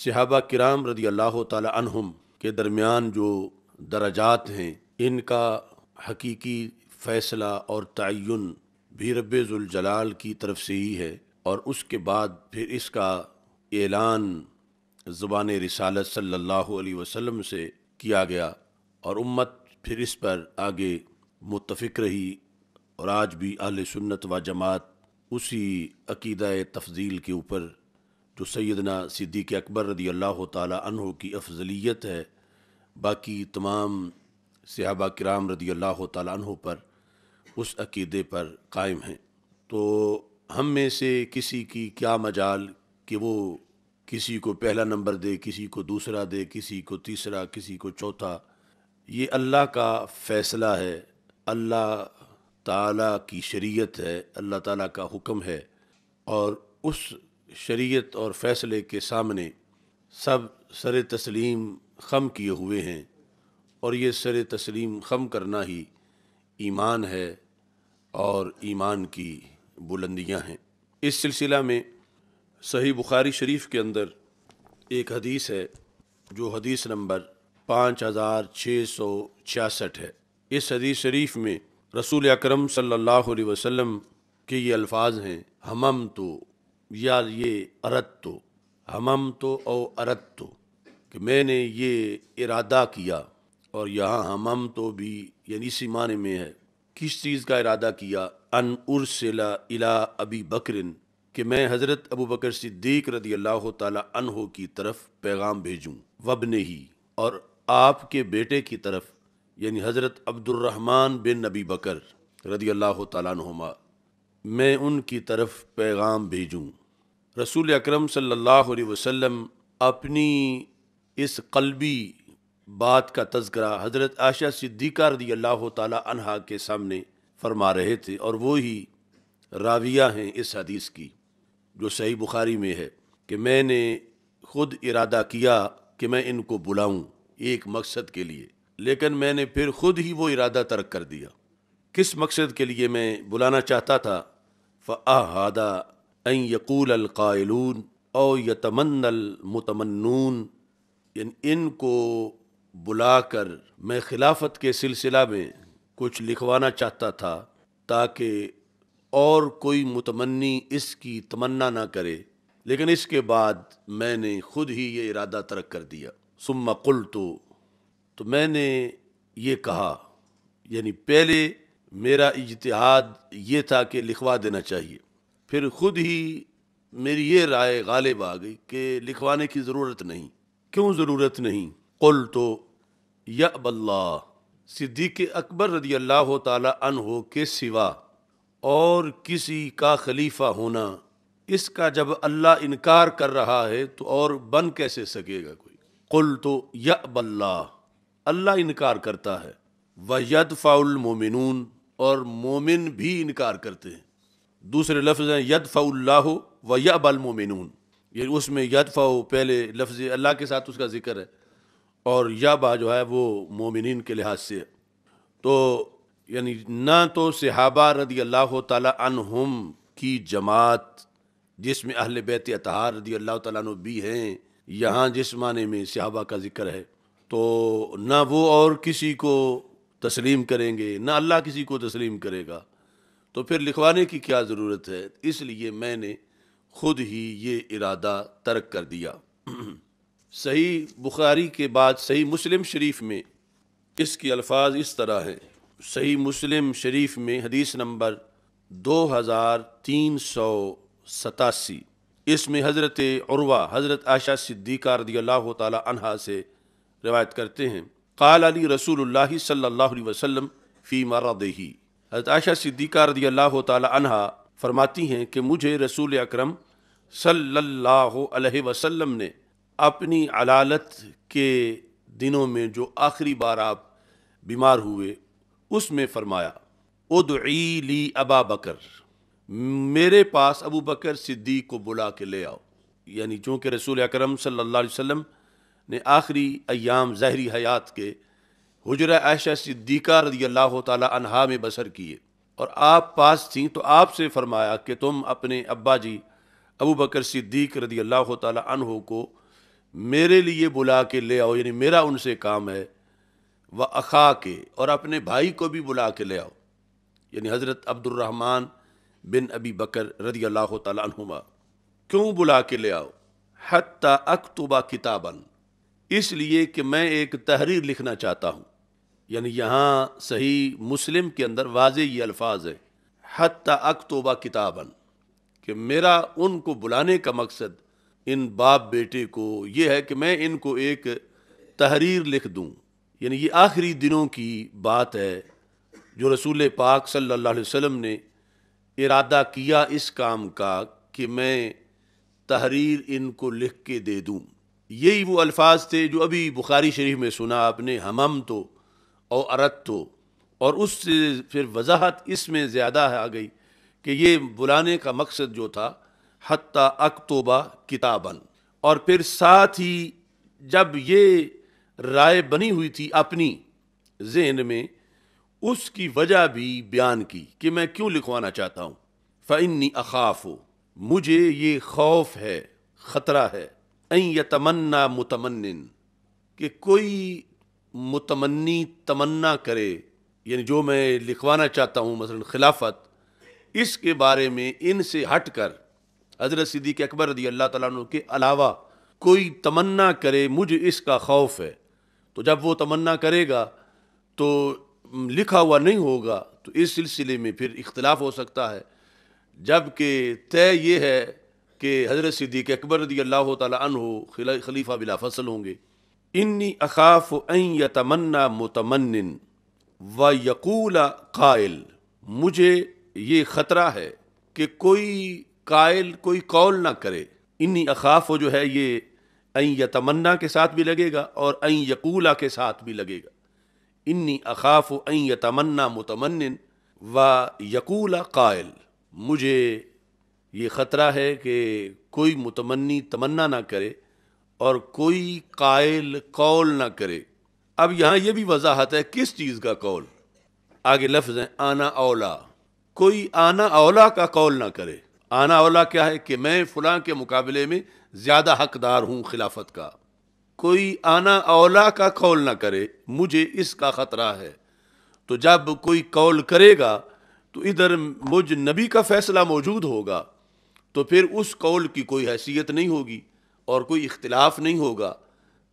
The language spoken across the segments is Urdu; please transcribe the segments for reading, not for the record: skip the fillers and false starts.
صحابہ کرام رضی اللہ تعالی عنہم کے درمیان جو درجات ہیں، ان کا حقیقی فیصلہ اور تعین بھی رب ذوالجلال کی طرف سے ہی ہے، اور اس کے بعد پھر اس کا اعلان زبان رسالت صلی اللہ علیہ وسلم سے کیا گیا، اور امت پھر اس پر آگے متفق رہی، اور آج بھی اہل سنت و جماعت اسی عقیدہ تفضیل کے اوپر جو سیدنا صدیق اکبر رضی اللہ تعالی عنہ کی افضلیت ہے، باقی تمام صحابہ کرام رضی اللہ تعالی عنہ پر اس عقیدے پر قائم ہیں۔ تو ہم میں سے کسی کی کیا مجال کہ وہ کسی کو پہلا نمبر دے، کسی کو دوسرا دے، کسی کو تیسرا، کسی کو چوتھا۔ یہ اللہ کا فیصلہ ہے، اللہ تعالیٰ کی شریعت ہے، اللہ تعالیٰ کا حکم ہے، اور اس شریعت اور فیصلے کے سامنے سب سر تسلیم خم کیے ہوئے ہیں، اور یہ سر تسلیم خم کرنا ہی ایمان ہے اور ایمان کی بلندیاں ہیں۔ اس سلسلہ میں صحیح بخاری شریف کے اندر ایک حدیث ہے جو حدیث نمبر 5666 ہے۔ اس حدیث شریف میں رسول اکرم صلی اللہ علیہ وسلم کے یہ الفاظ ہیں، ہممتو یا یہ اردتو، ہممتو او اردتو، کہ میں نے یہ ارادہ کیا، اور یہاں ہممتو بھی یعنی اسی معنی میں ہے، کس چیز کا ارادہ کیا؟ ان ارسل الی ابی بکر، کہ میں حضرت ابو بکر صدیق رضی اللہ تعالی عنہ کی طرف پیغام بھیجوں، وابنہ، اور آپ کے بیٹے کی طرف یعنی حضرت عبد الرحمن بن ابی بکر رضی اللہ تعالیٰ عنہما، میں ان کی طرف پیغام بھیجوں۔ رسول اکرم صلی اللہ علیہ وسلم اپنی اس قلبی بات کا تذکرہ حضرت عائشہ صدیقہ رضی اللہ تعالی عنہا کے سامنے فرما رہے تھے، اور وہی راویہ ہیں اس حدیث کی جو صحیح بخاری میں ہے، کہ میں نے خود ارادہ کیا کہ میں ان کو بلاؤں ایک مقصد کے لیے، لیکن میں نے پھر خود ہی وہ ارادہ ترک کر دیا۔ کس مقصد کے لیے میں بلانا چاہتا تھا؟ فَأَحَادَ أَن يَقُولَ الْقَائِلُونَ أَوْ يَتَمَنَّى الْمُتَمَنُّونَ، یعنی ان کو بلا کر میں خلافت کے سلسلہ میں کچھ لکھوانا چاہتا تھا تاکہ اور کوئی متمنی اس کی تمنا نہ کرے، لیکن اس کے بعد میں نے خود ہی یہ ارادہ ترک کر دیا۔ ثم قلت، تو میں نے یہ کہا، یعنی پہلے میرا اجتہاد یہ تھا کہ لکھوا دینا چاہیے، پھر خود ہی میری یہ رائے غالب آ گئی کہ لکھوانے کی ضرورت نہیں۔ کیوں ضرورت نہیں؟ قلت یأبی اللہ، صدیق اکبر رضی اللہ تعالی عنہ کے سوا اور کسی کا خلیفہ ہونا، اس کا جب اللہ انکار کر رہا ہے تو اور بن کیسے سکے گا کوئی؟ قلت یأبی اللہ، اللہ انکار کرتا ہے، وَيَدْفَعُ الْمُؤْمِنُونَ، اور مومن بھی انکار کرتے ہیں۔ دوسرے لفظ ہیں یدفع اللہ وَيَأْبَى الْمُؤْمِنُونَ، یعنی اس میں یدفع پہلے لفظ اللہ کے ساتھ اس کا ذکر ہے، اور یابا جو ہے وہ مومنین کے لحاظ سے ہے۔ تو یعنی نہ تو صحابہ رضی اللہ تعالی عنہم کی جماعت جس میں اہل بیت اطہار رضی اللہ تعالیٰ عنہ بھی ہیں، یہاں جس معنی میں صحابہ کا ذکر ہے، تو نہ وہ اور کسی کو تسلیم کریں گے، نہ اللہ کسی کو تسلیم کرے گا، تو پھر لکھوانے کی کیا ضرورت ہے؟ اس لیے میں نے خود ہی یہ ارادہ ترک کر دیا۔ صحیح بخاری کے بعد صحیح مسلم شریف میں اس کے الفاظ اس طرح ہیں۔ صحیح مسلم شریف میں حدیث نمبر 2387، اس میں حضرت عروہ حضرت عائشہ صدیقہ رضی اللہ تعالی عنہا سے روایت کرتے ہیں، قال علی رسول اللہ صلی اللہ علیہ وسلم فی مرضہ، حضرت عائشہ صدیقہ رضی اللہ تعالی عنہا فرماتی ہیں کہ مجھے رسول اکرم صلی اللہ علیہ وسلم نے اپنی علالت کے دنوں میں جو آخری بار آپ بیمار ہوئے اس میں فرمایا، ادعی لی ابا بکر، میرے پاس ابو بکر صدیق کو بلا کے لے آؤ، یعنی چونکہ رسول اکرم صلی اللہ علیہ وسلم نے آخری ایام ظاہری حیات کے حجرہ عائشہ صدیقہ رضی اللہ تعالی عنہا میں بسر کیے، اور آپ پاس تھیں، تو آپ سے فرمایا کہ تم اپنے ابا جی ابو بکر صدیق رضی اللہ تعالی عنہ کو میرے لیے بلا کے لے آؤ، یعنی میرا ان سے کام ہے، و اخا کے، اور اپنے بھائی کو بھی بلا کے لے آؤ، یعنی حضرت عبد الرحمن بن ابی بکر رضی اللہ تعالیٰ عنہما، کیوں بلا کے لے آؤ؟ حتی اکتبہ کتاباً، اس لیے کہ میں ایک تحریر لکھنا چاہتا ہوں، یعنی یہاں صحیح مسلم کے اندر واضح یہ الفاظ ہے، حتی اکتبہ کتاباً، کہ میرا ان کو بلانے کا مقصد، ان باپ بیٹے کو، یہ ہے کہ میں ان کو ایک تحریر لکھ دوں، یعنی یہ آخری دنوں کی بات ہے جو رسول پاک صلی اللہ علیہ وسلم نے ارادہ کیا اس کام کا کہ میں تحریر ان کو لکھ کے دے دوں۔ یہی وہ الفاظ تھے جو ابھی بخاری شریف میں سنا آپ نے، ہمم تو اور ارت تو، اور اس سے پھر وضاحت اس میں زیادہ آ گئی کہ یہ بلانے کا مقصد جو تھا حتی اکتبہ کتاباً، اور پھر ساتھ ہی جب یہ رائے بنی ہوئی تھی اپنی ذہن میں، اس کی وجہ بھی بیان کی کہ میں کیوں لکھوانا چاہتا ہوں۔ فَإِنِّي أَخَافُ، مجھے یہ خوف ہے، خطرہ ہے، أَن يَتَمَنَّى مُتَمَنٍ، کہ کوئی متمنی تمنا کرے، یعنی جو میں لکھوانا چاہتا ہوں مثلا خلافت، اس کے بارے میں ان سے ہٹ کر حضرت صدیق اکبر رضی اللہ تعالیٰ عنہ کے علاوہ کوئی تمنا کرے، مجھے اس کا خوف ہے۔ تو جب وہ تمنا کرے گا تو لکھا ہوا نہیں ہوگا، تو اس سلسلے میں پھر اختلاف ہو سکتا ہے، جبکہ طے یہ ہے کہ حضرت صدیق اکبر رضی اللہ تعالیٰ عنہ خلیفہ بلا فصل ہوں گے۔ انی اخاف ان یتمنى متمن و یقول قائل، مجھے یہ خطرہ ہے کہ کوئی قائل کوئی قول نہ کرے۔ انی اخاف جو ہے یہ ان یتمنا کے ساتھ بھی لگے گا اور ان یقولا کے ساتھ بھی لگے گا۔ انی اخاف ان یتمنى متمن و یقول قائل، مجھے یہ خطرہ ہے کہ کوئی متمنی تمنا نہ کرے اور کوئی قائل قول نہ کرے۔ اب یہاں یہ بھی وضاحت ہے کس چیز کا قول، آگے لفظ ہیں آنا اولا، کوئی آنا اولا کا قول نہ کرے۔ آنا اولا کیا ہے کہ میں فلاں کے مقابلے میں زیادہ حقدار ہوں خلافت کا، کوئی آنا اولا کا قول نہ کرے، مجھے اس کا خطرہ ہے۔ تو جب کوئی قول کرے گا تو ادھر مجھ نبی کا فیصلہ موجود ہوگا، تو پھر اس قول کی کوئی حیثیت نہیں ہوگی اور کوئی اختلاف نہیں ہوگا۔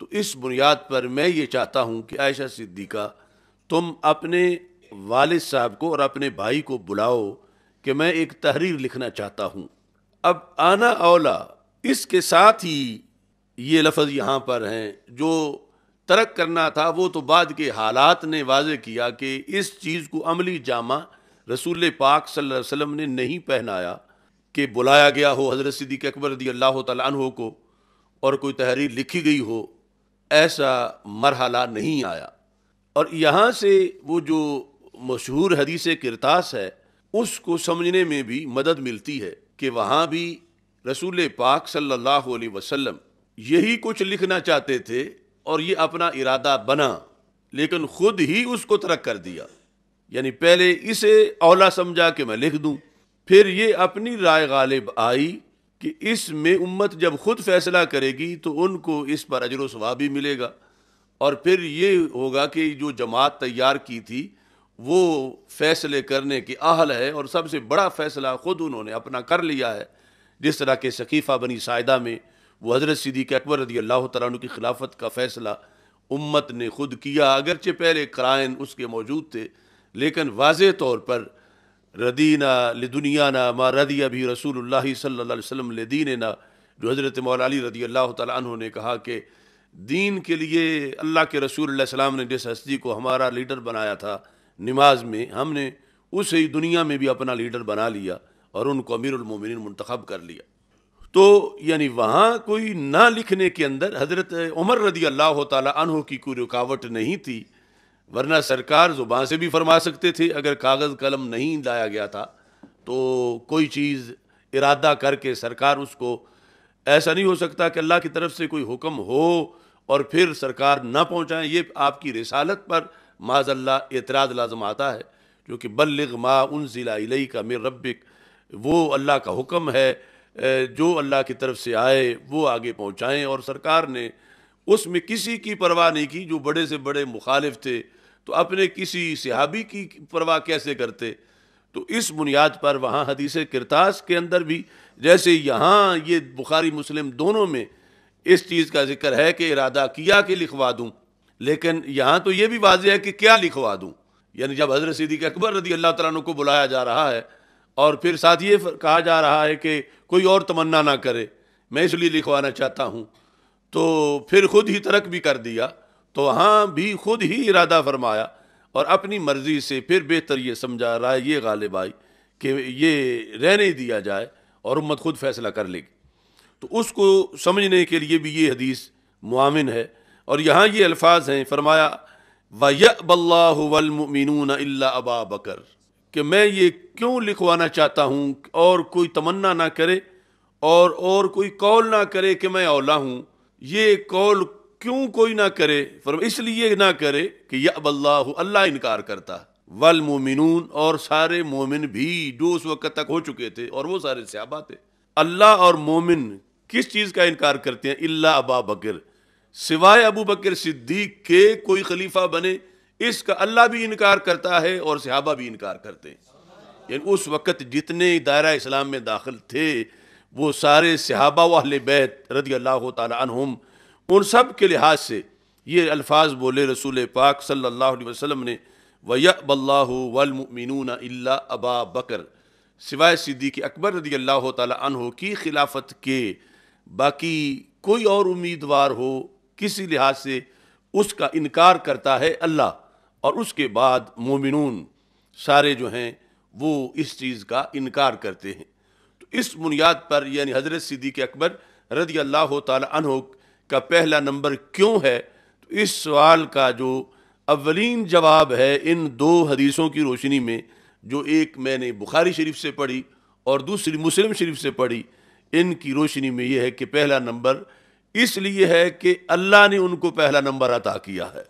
تو اس بنیاد پر میں یہ چاہتا ہوں کہ عائشہ صدیقہ تم اپنے والد صاحب کو اور اپنے بھائی کو بلاؤ کہ میں ایک تحریر لکھنا چاہتا ہوں۔ اب آنا اولا، اس کے ساتھ ہی یہ لفظ یہاں پر ہیں، جو ترک کرنا تھا وہ تو بعد کے حالات نے واضح کیا کہ اس چیز کو عملی جامہ رسول پاک صلی اللہ علیہ وسلم نے نہیں پہنایا کہ بلایا گیا ہو حضرت صدیق اکبر رضی اللہ تعالیٰ عنہ کو اور کوئی تحریر لکھی گئی ہو، ایسا مرحلہ نہیں آیا۔ اور یہاں سے وہ جو مشہور حدیث کرتاس ہے اس کو سمجھنے میں بھی مدد ملتی ہے کہ وہاں بھی رسول پاک صلی اللہ علیہ وسلم یہی کچھ لکھنا چاہتے تھے اور یہ اپنا ارادہ بنا، لیکن خود ہی اس کو ترک کر دیا، یعنی پہلے اسے اولا سمجھا کہ میں لکھ دوں، پھر یہ اپنی رائے غالب آئی کہ اس میں امت جب خود فیصلہ کرے گی تو ان کو اس پر اجر و ثواب بھی ملے گا، اور پھر یہ ہوگا کہ جو جماعت تیار کی تھی وہ فیصلے کرنے کی اہل ہے اور سب سے بڑا فیصلہ خود انہوں نے اپنا کر لیا ہے، جس طرح کہ سقیفہ بنی ساعدہ میں وہ حضرت صدیق اکبر رضی اللہ تعالیٰ عنہ کی خلافت کا فیصلہ امت نے خود کیا، اگرچہ پہلے قرائن اس کے موجود تھے، لیکن واضح طور پر ردینا لدنیانا ما رضی بھی رسول اللہ صلی اللہ علیہ وسلم لدیننا، جو حضرت مولا علی رضی اللہ تعالیٰ عنہ نے کہا کہ دین کے لیے اللہ کے رسول اللہ علیہ السلام نے جس ہستی کو ہمارا لیڈر بنایا تھا نماز میں، ہم نے اسے ہی دنیا میں بھی اپنا لیڈر بنا لیا اور ان کو امیر المومنین منتخب کر لیا۔ تو یعنی وہاں کوئی نہ لکھنے کے اندر حضرت عمر رضی اللہ تعالیٰ عنہ کی کوئی رکاوٹ نہیں تھی، ورنہ سرکار زبان سے بھی فرما سکتے تھے، اگر کاغذ قلم نہیں لایا گیا تھا تو کوئی چیز ارادہ کر کے سرکار اس کو، ایسا نہیں ہو سکتا کہ اللہ کی طرف سے کوئی حکم ہو اور پھر سرکار نہ پہنچائیں، یہ آپ کی رسالت پر معاذ اللہ اعتراض لازم آتا ہے، کیونکہ بلغ ما انزل الیک من ربک، وہ اللہ کا حکم ہے جو اللہ کی طرف سے آئے وہ آگے پہنچائیں، اور سرکار نے اس میں کسی کی پرواہ نہیں کی۔ جو بڑے سے بڑے مخالف تھے تو اپنے کسی صحابی کی پرواہ کیسے کرتے؟ تو اس بنیاد پر وہاں حدیث کرتاس کے اندر بھی، جیسے یہاں یہ بخاری مسلم دونوں میں اس چیز کا ذکر ہے کہ ارادہ کیا کہ لکھوا دوں، لیکن یہاں تو یہ بھی واضح ہے کہ کیا لکھوا دوں۔ یعنی جب حضرت صدیق اکبر رضی اللہ تعالیٰ عنہ کو بلایا جا رہا ہے اور پھر ساتھ یہ کہا جا رہا ہے کہ کوئی اور تمنا نہ کرے، میں اس لیے لکھوانا چاہتا ہوں، تو پھر خود ہی ترک بھی کر دیا۔ تو وہاں بھی خود ہی ارادہ فرمایا اور اپنی مرضی سے پھر بہتر یہ سمجھا رہا ہے، یہ غالب آئی کہ یہ رہنے دیا جائے اور امت خود فیصلہ کر لے گی۔ تو اس کو سمجھنے کے لیے بھی یہ حدیث معاون ہے۔ اور یہاں یہ الفاظ ہیں، فرمایا وَيَأْبَ اللَّهُ وَالْمُؤْمِنُونَ إِلَّا أَبَا بَكْرَ، کہ میں یہ کیوں لکھوانا چاہتا ہوں اور کوئی تمنا نہ کرے اور کوئی قول نہ کرے کہ میں اولا ہوں۔ یہ قول کیوں کوئی نہ کرے؟ اس لیے نہ کرے کہ یأب اللہ، اللہ انکار کرتا، والمؤمنون، اور سارے مومن بھی جو اس وقت تک ہو چکے تھے، اور وہ سارے صحابہ تھے۔ اللہ اور مومن کس چیز کا انکار کرتے ہیں؟ الا ابا بکر، سوائے ابو بکر صدیق کے کوئی خلیفہ بنے، اس کا اللہ بھی انکار کرتا ہے اور صحابہ بھی انکار کرتے ہیں۔ یعنی اس وقت جتنے دائرہ اسلام میں داخل تھے وہ سارے صحابہ و اہل بیت رضی اللہ تعالی عنہم، ان سب کے لحاظ سے یہ الفاظ بولے رسول پاک صلی اللہ علیہ وسلم نے، وَيَأْبَ اللَّهُ وَالْمُؤْمِنُونَ إِلَّا أَبَا بکر، سوائے صدیق اکبر رضی اللہ تعالی عنہ کی خلافت کے باقی کوئی اور امیدوار ہو کسی لحاظ سے اس کا انکار کرتا ہے اللہ، اور اس کے بعد مومنون سارے جو ہیں وہ اس چیز کا انکار کرتے ہیں۔ تو اس بنیاد پر یعنی حضرت صدیق اکبر رضی اللہ تعالی عنہ کا پہلا نمبر کیوں ہے؟ تو اس سوال کا جو اولین جواب ہے ان دو حدیثوں کی روشنی میں، جو ایک میں نے بخاری شریف سے پڑھی اور دوسری مسلم شریف سے پڑھی، ان کی روشنی میں یہ ہے کہ پہلا نمبر اس لیے ہے کہ اللہ نے ان کو پہلا نمبر عطا کیا ہے،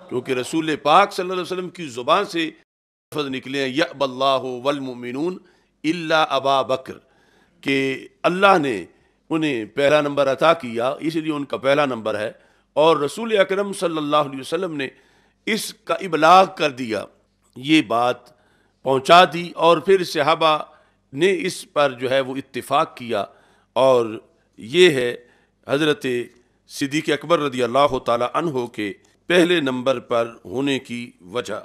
کیونکہ رسول پاک صلی اللہ علیہ وسلم کی زبان سے لفظ نکلے ہیں یأب اللہ والمؤمنون الا ابا بکر، کہ اللہ نے انہیں پہلا نمبر عطا کیا، اس لیے ان کا پہلا نمبر ہے۔ اور رسول اکرم صلی اللہ علیہ وسلم نے اس کا ابلاغ کر دیا، یہ بات پہنچا دی، اور پھر صحابہ نے اس پر جو ہے وہ اتفاق کیا، اور یہ ہے حضرت صدیق اکبر رضی اللہ تعالی عنہ کے پہلے نمبر پر ہونے کی وجہ۔